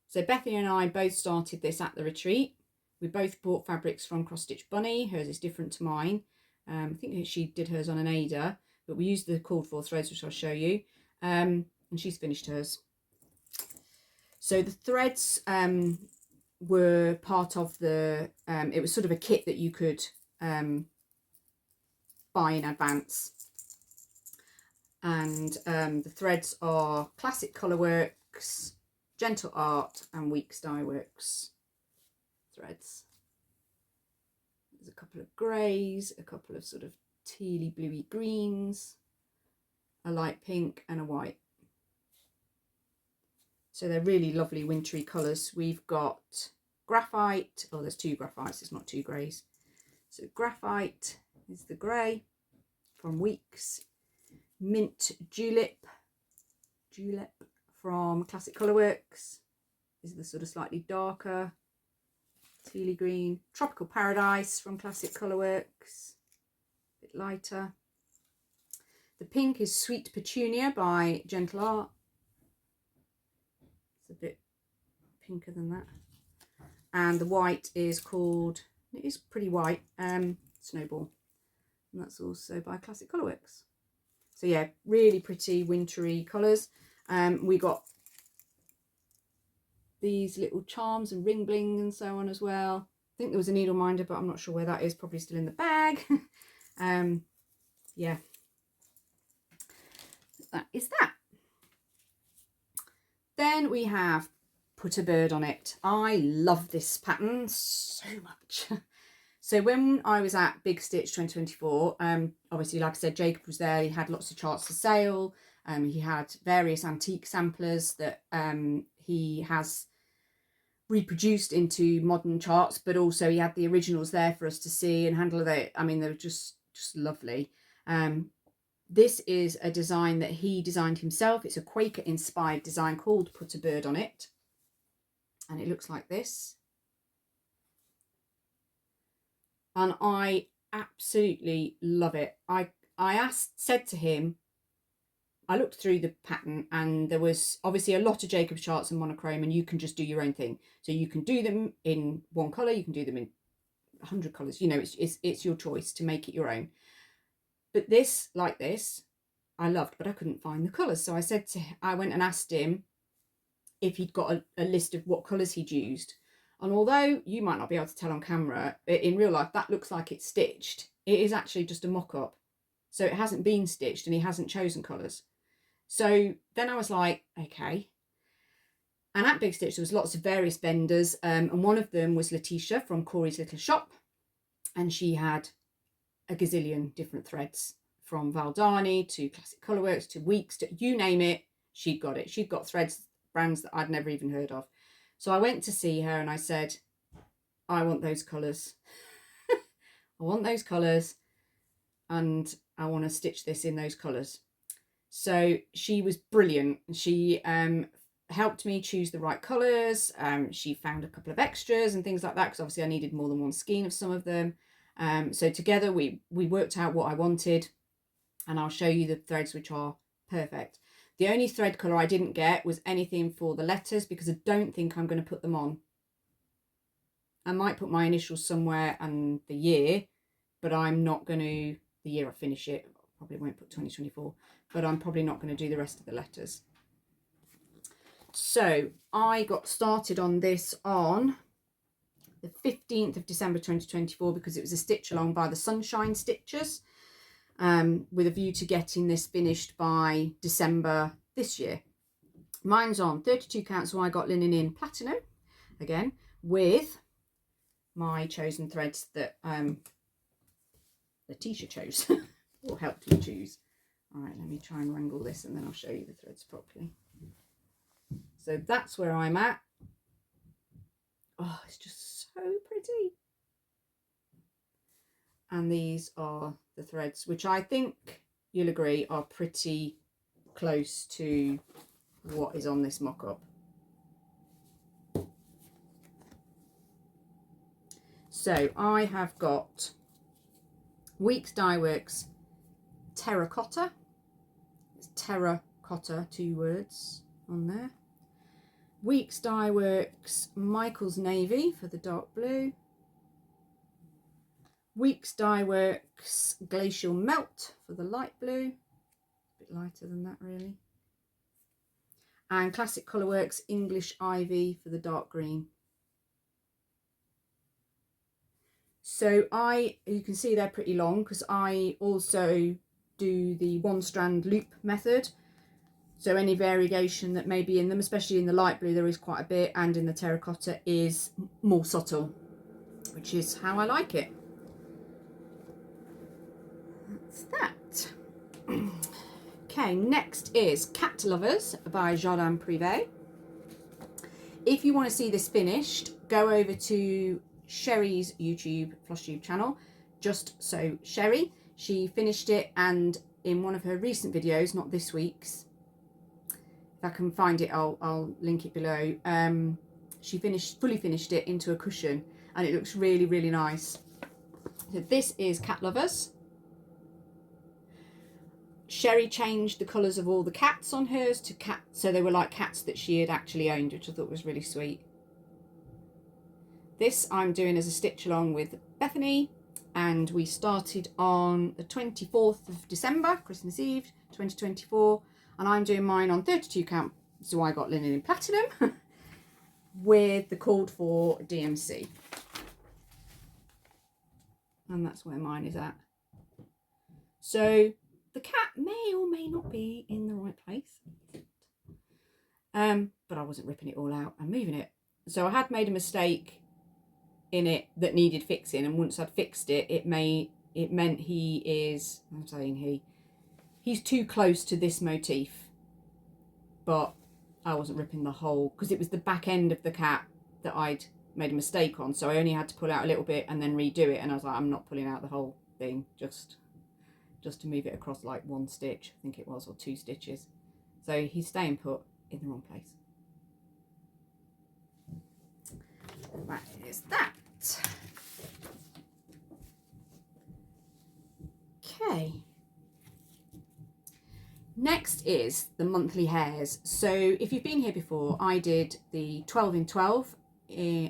So Bethany and I both started this at the retreat. We both bought fabrics from Cross Stitch Bunny. Hers is different to mine. I think she did hers on an Ada, but we used the called for threads, which I'll show you, and she's finished hers. So the threads were part of the, it was sort of a kit that you could buy in advance. And the threads are Classic Colourworks, Gentle Art and Weeks Dye Works threads. There's a couple of greys, a couple of sort of tealy bluey greens, a light pink and a white. So they're really lovely wintry colours. We've got graphite. Oh, there's 2 graphites, it's not 2 greys. So graphite is the grey, from Weeks, Mint Julep from Classic Colourworks. This is the sort of slightly darker tealy green. Tropical Paradise from Classic Colourworks, a bit lighter. The pink is Sweet Petunia by Gentle Art. It's a bit pinker than that. And the white is called, it is pretty white, Snowball. And that's also by Classic Colourworks. So yeah, really pretty wintry colours. We got these little charms and ring bling and so on as well. I think there was a needle minder, but I'm not sure where that is. Probably still in the bag. Yeah, that is that. Then we have Put a Bird on It. I love this pattern so much. So when I was at Big Stitch 2024, obviously, like I said, Jacob was there. He had lots of charts for sale. He had various antique samplers that he has reproduced into modern charts, but also he had the originals there for us to see and handle it. I mean, they were just lovely. This is a design that he designed himself. It's a Quaker inspired design called Put a Bird on It. And it looks like this. And I absolutely love it. I said to him, I looked through the pattern and there was obviously a lot of Jacob's charts and monochrome, and you can just do your own thing. So you can do them in one colour, you can do them in 100 colours. You know, it's your choice to make it your own. But this, like this, I loved, but I couldn't find the colours. So I went and asked him if he'd got a list of what colours he'd used. And although you might not be able to tell on camera, in real life, that looks like it's stitched. It is actually just a mock-up. So it hasn't been stitched and he hasn't chosen colours. So then I was like, okay. And at Big Stitch, there was lots of various vendors. And one of them was Letitia from Corey's Little Shop. And she had a gazillion different threads, from Valentine to Classic Colourworks to Weeks to you name it, she'd got it. She'd got threads, brands that I'd never even heard of. So I went to see her and I said, I want those colours. I want those colours and I want to stitch this in those colours. So she was brilliant. She helped me choose the right colours. She found a couple of extras and things like that, because obviously I needed more than one skein of some of them. So together we worked out what I wanted, and I'll show you the threads which are perfect. The only thread colour I didn't get was anything for the letters, because I don't think I'm going to put them on. I might put my initials somewhere and the year, but I'm not going to, the year I finish it, probably won't put 2024, but I'm probably not going to do the rest of the letters. So I got started on this on the 15th of December 2024, because it was a stitch along by the Sunshine Stitchers, with a view to getting this finished by December this year. Mine's on 32 count, so I got linen in platinum again with my chosen threads that Letitia chose or helped me choose. All right, let me try and wrangle this and then I'll show you the threads properly. So that's where I'm at. Oh, it's just so pretty. And these are the threads, which I think you'll agree are pretty close to what is on this mock-up. So I have got Weeks Dye Works Terracotta. It's terracotta, 2 words on there. Weeks Dye Works Michael's Navy for the dark blue. Weeks Dye Works Glacial Melt for the light blue. A bit lighter than that really. And Classic Colourworks English Ivy for the dark green. So you can see they're pretty long, because I also do the 1 strand loop method. So any variegation that may be in them, especially in the light blue, there is quite a bit, and in the terracotta is more subtle, which is how I like it. That's that. Okay, next is Cat Lovers by Jardin Privé. If you want to see this finished, go over to Sherry's YouTube Flosstube channel, just so Sherry. She finished it, and in one of her recent videos, not this week's, if I can find it, I'll link it below. She fully finished it into a cushion, and it looks really, really nice. So this is Cat Lovers. Sherry changed the colours of all the cats on hers to cat, so they were like cats that she had actually owned, which I thought was really sweet. This I'm doing as a stitch along with Bethany, and we started on the 24th of December, Christmas Eve 2024, and I'm doing mine on 32 count, so I got linen in platinum with the called for DMC, and that's where mine is at. So the cat may or may not be in the right place, but I wasn't ripping it all out and moving it. So I had made a mistake in it that needed fixing, and once I'd fixed it, it meant he's too close to this motif, but I wasn't ripping the whole, because it was the back end of the cat that I'd made a mistake on, so I only had to pull out a little bit and then redo it, and I was like, I'm not pulling out the whole thing, just to move it across like one stitch, I think it was, or 2 stitches. So he's staying put in the wrong place. That is that. Okay. Next is the monthly hares. So if you've been here before, I did the 12 in 12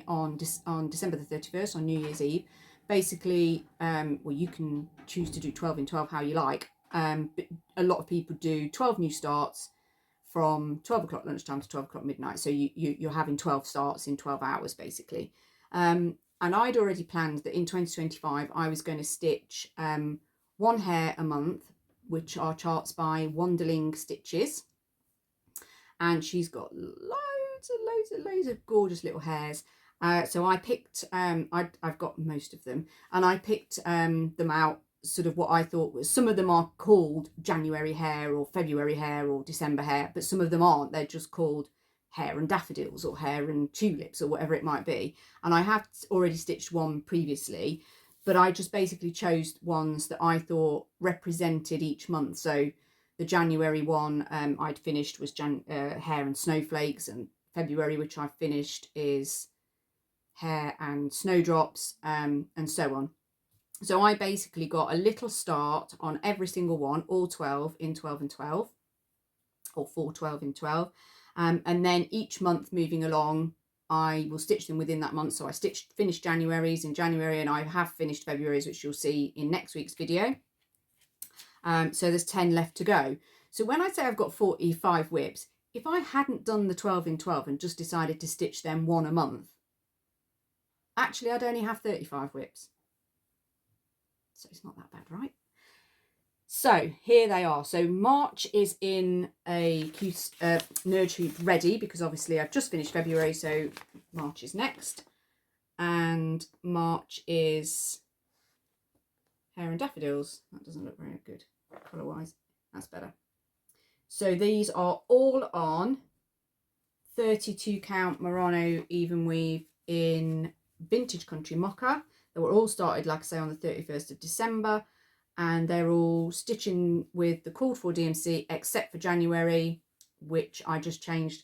on December the 31st, on New Year's Eve. Basically, well, you can choose to do 12 in 12 how you like, but a lot of people do 12 new starts from 12 o'clock lunchtime to 12 o'clock midnight. So you're having 12 starts in 12 hours, basically. And I'd already planned that in 2025, I was going to stitch 1 hare a month, which are charts by Wanderling Stitches. And she's got loads of gorgeous little hares. So I picked, I've got most of them, and I picked them out, sort of what I thought was, some of them are called January hare or February hare or December hare, but some of them aren't. They're just called hare and daffodils or hare and tulips or whatever it might be. And I have already stitched one previously, but I just basically chose ones that I thought represented each month. So the January one I'd finished was hare and snowflakes, and February, which I finished, is hare and snowdrops, and so on. So I basically got a little start on every single one, all 12 in 12 and 12, or 4 12 in 12. And then each month moving along, I will stitch them within that month. So I finished January's in January, and I have finished February's, which you'll see in next week's video. So there's 10 left to go. So when I say I've got 45 whips, if I hadn't done the 12 in 12 and just decided to stitch them 1 a month, actually I'd only have 35 whips. So it's not that bad, right? So here they are. So March is in a cute nerd hoop ready, because obviously I've just finished February, so March is next. And March is hare and daffodils. That doesn't look very good colour wise. That's better. So these are all on 32 count Murano even weave in Vintage Country Mocha. They were all started, like I say, on the 31st of December, and they're all stitching with the called for DMC, except for January, which I just changed.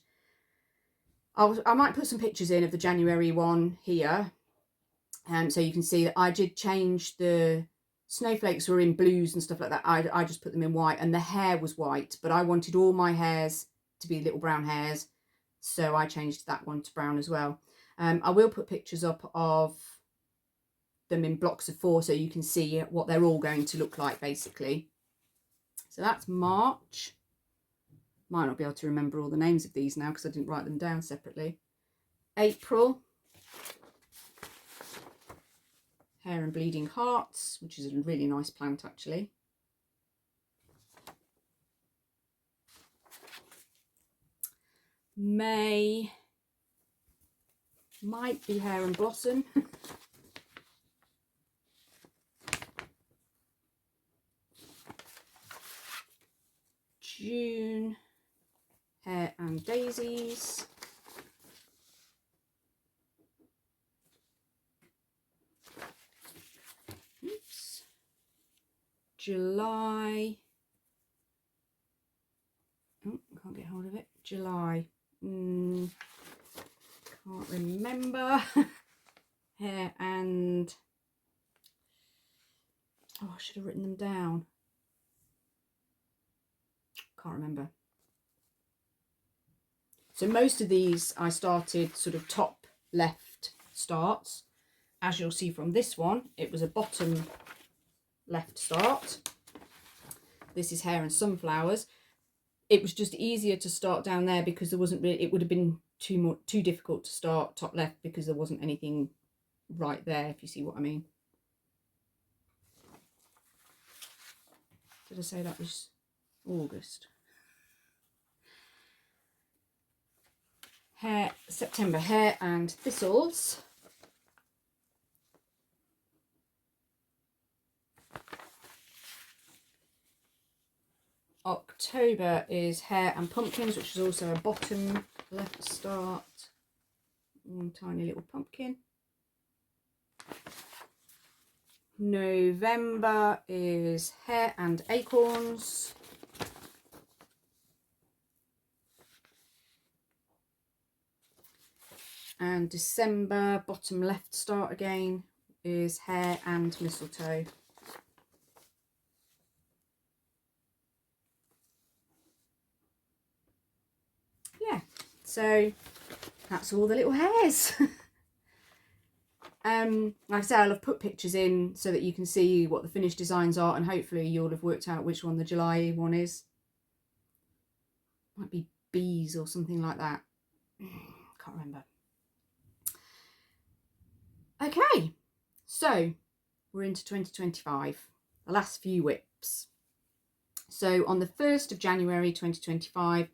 I might put some pictures in of the January one here, so you can see that I did change the snowflakes were in blues and stuff like that. I just put them in white, and the hare was white, but I wanted all my hares to be little brown hares, so I changed that one to brown as well. I will put pictures up of them in blocks of 4 so you can see what they're all going to look like, basically. So that's March. Might not be able to remember all the names of these now because I didn't write them down separately. April, Hare and Bleeding Hearts, which is a really nice plant actually. May might be Hare and Blossom. June, Hare and Daisies. Oops. July. Oh, can't get hold of it. July. Can't remember. Hare and... oh, I should have written them down. Can't remember. So most of these I started sort of top left starts. As you'll see from this one, it was a bottom left start. This is hare and sunflowers. It was just easier to start down there because there wasn't really, it would have been too difficult to start top left because there wasn't anything right there, if you see what I mean. Did I say that was August? Hare, September, hare and thistles. October is hare and pumpkins, which is also a bottom left start. One tiny little pumpkin. November is hare and acorns. And December, bottom left start again, is hare and mistletoe. Yeah, so that's all the little hares. Like I said, I'll have put pictures in so that you can see what the finished designs are, and hopefully you'll have worked out which one the July one is. Might be bees or something like that. Can't remember. Okay, so we're into 2025, the last few whips. So on the 1st of January 2025,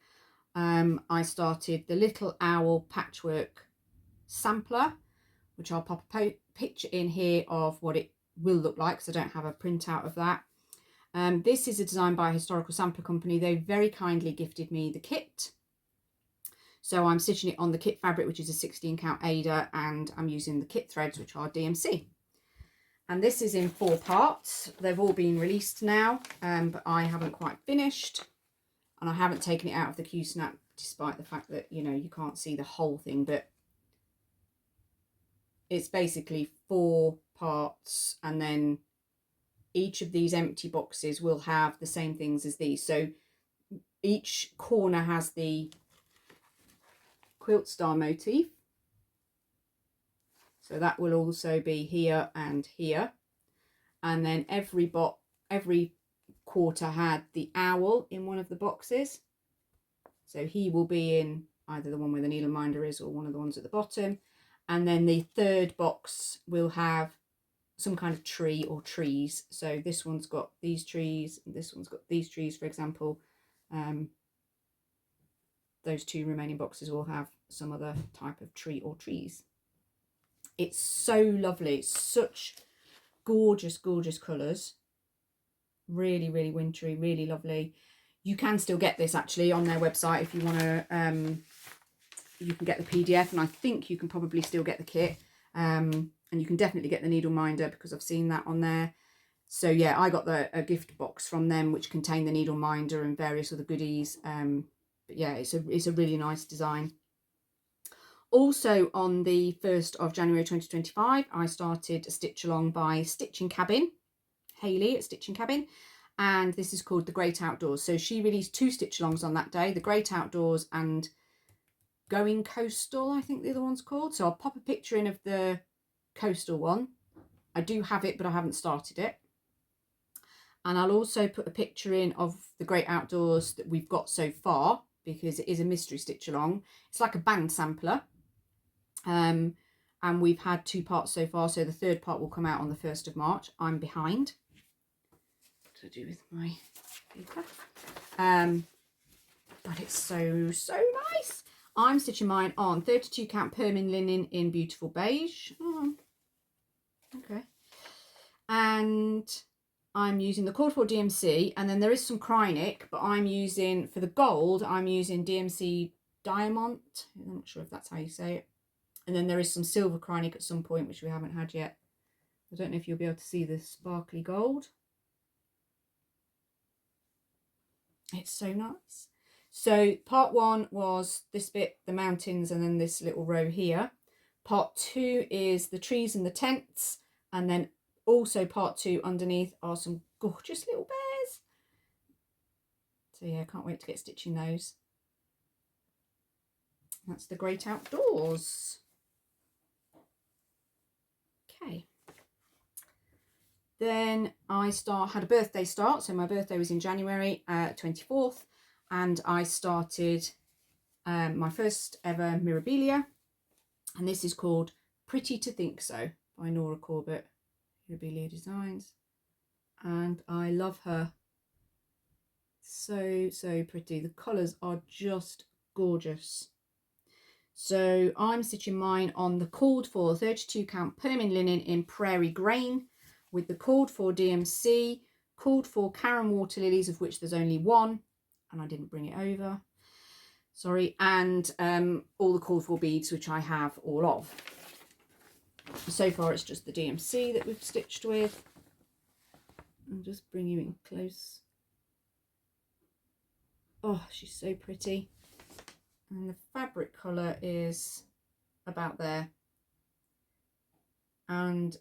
I started the Little Owl Patchwork Sampler, which I'll pop a picture in here of what it will look like, because I don't have a printout of that. This is a design by a historical sampler company. They very kindly gifted me the kit. So I'm stitching it on the kit fabric, which is a 16 count Ada, and I'm using the kit threads, which are DMC. And this is in 4 parts. They've all been released now, but I haven't quite finished. And I haven't taken it out of the Q-snap, despite the fact that, you know, you can't see the whole thing. But it's basically 4 parts, and then each of these empty boxes will have the same things as these. So each corner has the quilt star motif, so that will also be here and here, and then every quarter had the owl in one of the boxes, so he will be in either the one where the needle minder is or one of the ones at the bottom, and then the 3rd box will have some kind of tree or trees. So this one's got these trees, and this one's got these trees, for example. Those 2 remaining boxes will have some other type of tree or trees. It's so lovely. It's such gorgeous, gorgeous colours. Really, really wintry, really lovely. You can still get this actually on their website if you want to. You can get the PDF, and I think you can probably still get the kit. And you can definitely get the needle minder, because I've seen that on there. So yeah, I got a gift box from them which contained the needle minder and various other goodies. But yeah, it's a really nice design. Also on the 1st of January 2025, I started a stitch along by Stitching Cabin, Hayley at Stitching Cabin, and this is called The Great Outdoors. So she released 2 stitch alongs on that day, The Great Outdoors and Going Coastal, I think the other one's called. So I'll pop a picture in of the coastal one. I do have it, but I haven't started it. And I'll also put a picture in of the Great Outdoors that we've got so far, because it is a mystery stitch along. It's like a band sampler. And we've had 2 parts so far, so the 3rd part will come out on the 1st of March. I'm behind. What to do with my paper? But it's so nice. I'm stitching mine on 32 count Permin linen in beautiful beige. Oh, okay. And I'm using the cord 4 DMC, and then there is some Krynic, but I'm using, for the gold, I'm using DMC Diamond. I'm not sure if that's how you say it. And then there is some silver Krynic at some point, which we haven't had yet. I don't know if you'll be able to see the sparkly gold. It's so nice. So part 1 was this bit, the mountains, and then this little row here. Part 2 is the trees and the tents, and then also part 2 underneath are some gorgeous little bears. So yeah, can't wait to get stitching those. That's the great outdoors. Okay. Then I had a birthday start. So my birthday was in January 24th, and I started my first ever Mirabilia, and this is called Pretty to Think So by Nora Corbett, Mirabilia Designs, and I love her. So pretty. The colours are just gorgeous. So I'm stitching mine on the called for 32 count Permin linen in Prairie Grain, with the called for DMC, called for Karen water lilies, of which there's only one, and I didn't bring it over, sorry, and all the called for beads, which I have all of. So far it's just the DMC that we've stitched with. I'll just bring you in close. Oh, she's so pretty. And the fabric colour is about there. And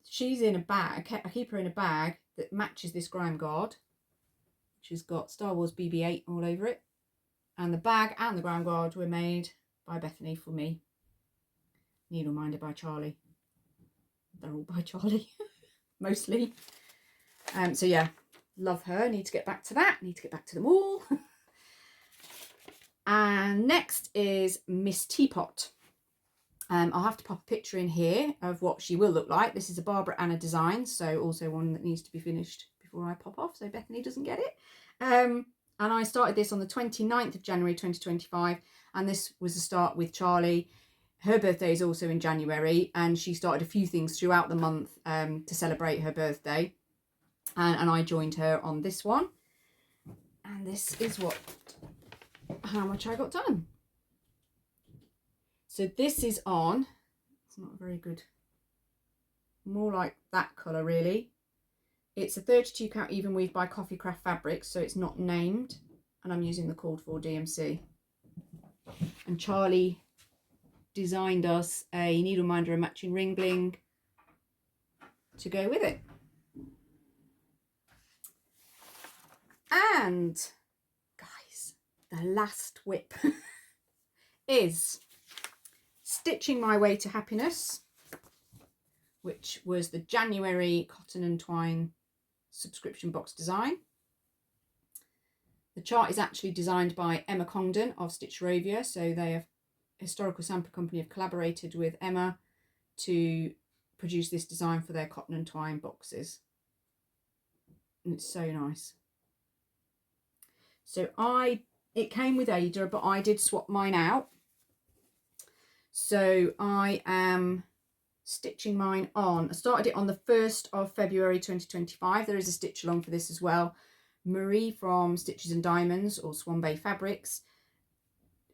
she's in a bag. I keep her in a bag that matches this grime guard, which has got Star Wars BB-8 all over it. And the bag and the grime guard were made by Bethany for me. Needle Minder by Charlie. They're all by Charlie, mostly. So yeah, love her. Need to get back to that. Need to get back to them all. And next is Miss Teapot. I'll have to pop a picture in here of what she will look like. This is a Barbara Anna design, so also one that needs to be finished before I pop off, so Bethany doesn't get it. And I started this on the 29th of January 2025, and this was a start with Charlie. Her birthday is also in January, and she started a few things throughout the month to celebrate her birthday, and I joined her on this one. And this is how much I got done. So this is on, it's not very good, more like that colour really. It's a 32 count even weave by Coffee Craft Fabrics, so it's not named, and I'm using the called for DMC. And Charlie designed us a needle minder and matching ring bling to go with it. And guys, the last WIP is Stitching My Way to Happiness, which was the January Cotton and Twine subscription box design. The chart is actually designed by Emma Congdon of Stitcherovia, so they have Historical Sample Company have collaborated with Emma to produce this design for their Cotton and Twine boxes, and it's so nice. So it came with Ada, but I did swap mine out. So I am stitching mine on. I started it on the 1st of February 2025. There is a stitch along for this as well. Marie from Stitches and Diamonds, or Swan Bay Fabrics,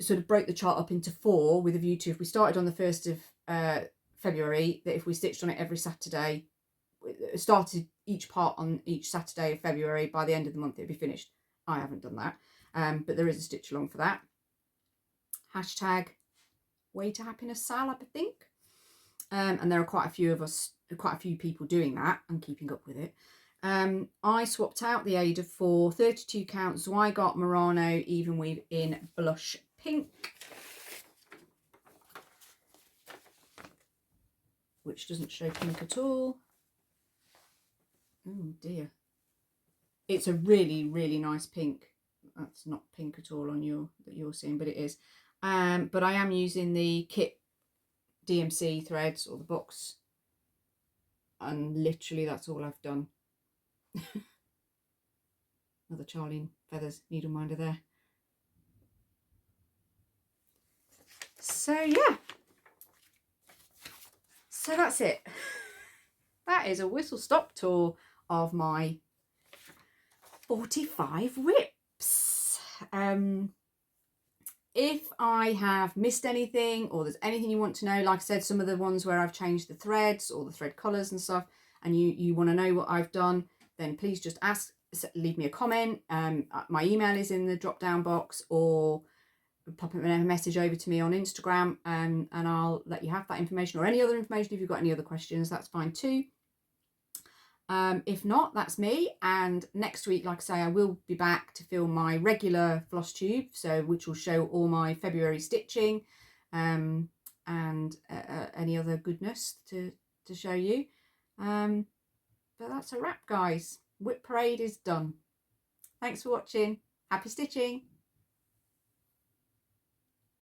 sort of broke the chart up into 4 with a view to, if we started on the 1st of February, that if we stitched on it every Saturday, started each part on each Saturday of February, by the end of the month it'd be finished. I haven't done that, but there is a stitch along for that. Hashtag Way to Happiness Sal, I think. And there are quite a few people doing that and keeping up with it. I swapped out the Ada for 32 count Zweigart Murano even weave in Blush Pink, which doesn't show pink at all. Oh dear. It's a really, really nice pink. That's not pink at all on that you're seeing, but it is. But I am using the kit DMC threads, or the box, and literally that's all I've done. Another Charlie Feathers needle minder there. So yeah, so that's it. That is a whistle stop tour of my 45 WIPs. If I have missed anything, or there's anything you want to know, like I said, some of the ones where I've changed the threads or the thread colours and stuff, and you want to know what I've done, then please just ask leave me a comment. My email is in the drop down box, or pop a message over to me on Instagram, and I'll let you have that information, or any other information. If you've got any other questions, that's fine too. If not, that's me. And next week, like I say, I will be back to film my regular floss tube, so which will show all my February stitching, and any other goodness to show you. But that's a wrap, guys. WIP Parade is done. Thanks for watching. Happy stitching.